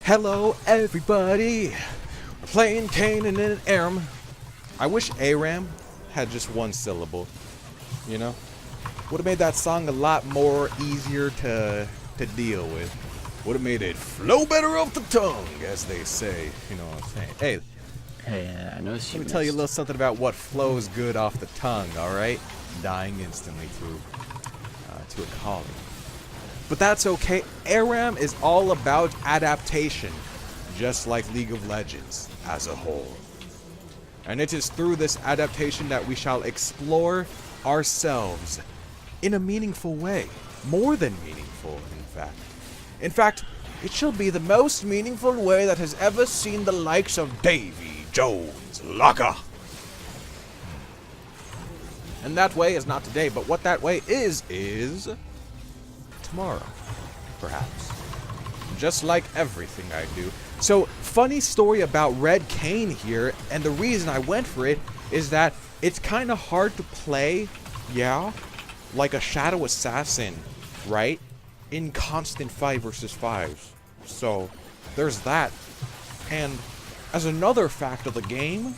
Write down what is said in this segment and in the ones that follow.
Hello, everybody. Playing Kayn and an Aram. I wish Aram had just one syllable. You know, would have made that song a lot more easier to deal with. Would have made it flow better off the tongue, as they say. You know what I'm saying? Hey, I know. Let me tell you a little something about what flows good off the tongue. All right, dying instantly to a colleague. But that's okay. Aram is all about adaptation, just like League of Legends as a whole. And it is through this adaptation that we shall explore ourselves in a meaningful way. More than meaningful, in fact. In fact, it shall be the most meaningful way that has ever seen the likes of Davy Jones Locker. And that way is not today, but what that way is tomorrow, perhaps. Just like everything I do. So, funny story about Red Kayn here, and the reason I went for it is that it's kind of hard to play, yeah, like a Shadow Assassin, right? In constant 5 versus 5s. So, there's that. And as another fact of the game,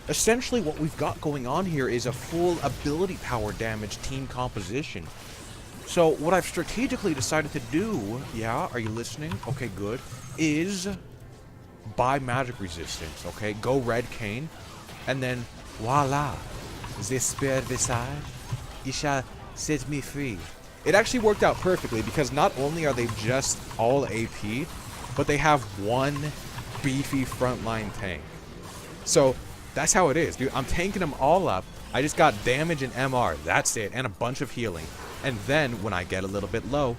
essentially what we've got going on here is a full ability power damage team composition. So what I've strategically decided to do, yeah, are you listening? Okay, good, is buy magic resistance, okay? Go Red Kayn, and then voila, the spirit visage, you shall set me free. It actually worked out perfectly because not only are they just all AP, but they have one beefy frontline tank. So that's how it is, dude. I'm tanking them all up. I just got damage and MR, that's it, and a bunch of healing. And then, when I get a little bit low,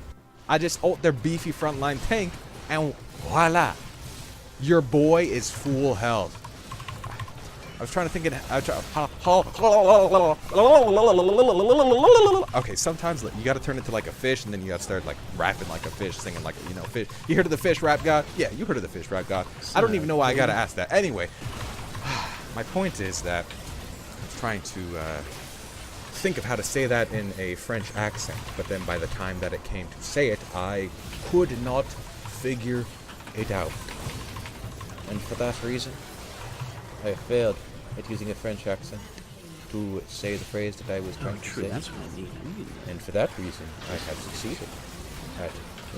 I just ult their beefy frontline tank, and voila! Your boy is full health. I was trying to think okay, sometimes you gotta turn into like a fish, and then you gotta start like rapping like a fish, singing like, you know, fish. You heard of the fish rap god? Yeah, you heard of the fish rap god. I don't even know why I gotta ask that. Anyway, my point is that I was trying to, think of how to say that in a French accent, but then by the time that it came to say it, I could not figure it out. And for that reason, I failed at using a French accent to say the phrase that I was trying to say. That's what I need. And for that reason, I have succeeded at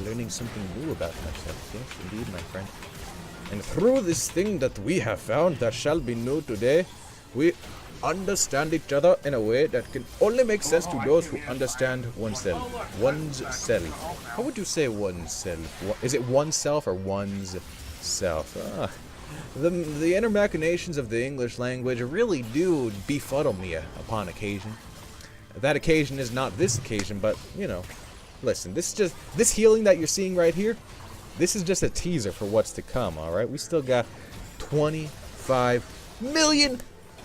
learning something new about myself. Yes, indeed, my friend. And through this thing that we have found that shall be new today, we understand each other in a way that can only make sense to those who understand oneself. Oneself. How would you say oneself? Is it oneself or one's self? The inner machinations of the English language really do befuddle me upon occasion. That occasion is not this occasion, but, you know, listen, this healing that you're seeing right here, this is just a teaser for what's to come, alright? We still got 25 million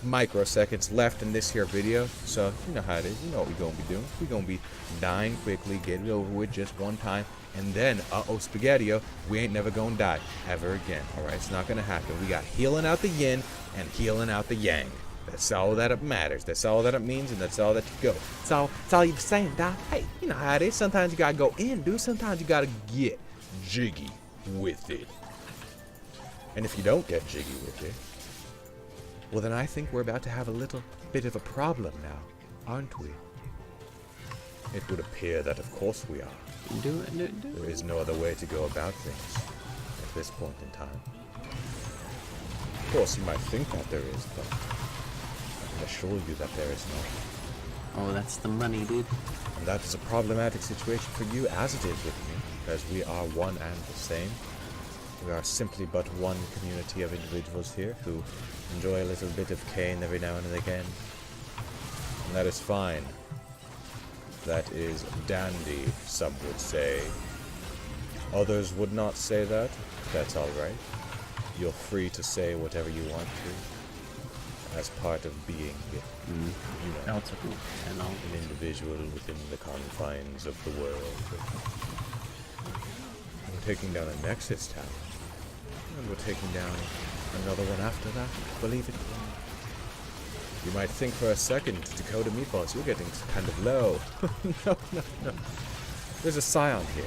microseconds left in this here video, so you know how it is. You know what we're gonna be doing. We're gonna be dying quickly, get it over with just one time, and then spaghetti-o, we ain't never gonna die ever again. Alright, it's not gonna happen. We got healing out the yin and healing out the yang. That's all that it matters. That's all that it means, and that's all that you go. That's all you're saying, Doc. Hey, you know how it is. Sometimes you gotta go in, dude. Sometimes you gotta get jiggy with it. And if you don't get jiggy with it, well, then I think we're about to have a little bit of a problem now, aren't we? It would appear that of course we are. There is no other way to go about things at this point in time. Of course, you might think that there is, but I can assure you that there is not. Oh, that's the money, dude. And that is a problematic situation for you, as it is with me, because we are one and the same. We are simply but one community of individuals here who enjoy a little bit of Kayn every now and again. And that is fine. That is dandy, some would say. Others would not say that. That's alright. You're free to say whatever you want to as part of being, you know, an individual within the confines of the world. We're taking down a Nexus tower. And we're taking down another one after that, believe it or not. You might think for a second, Dakota Meatballs, you're getting kind of low. No. There's a Scion here.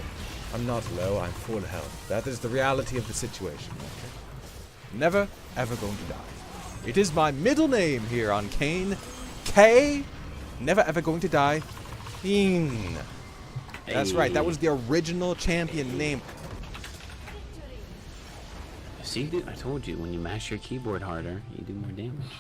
I'm not low, I'm full health. That is the reality of the situation. Okay? Never, ever going to die. It is my middle name here on Kayn. K. Never, ever going to die. Kayn. That's right, that was the original champion name. See, dude, I told you, when you mash your keyboard harder, you do more damage.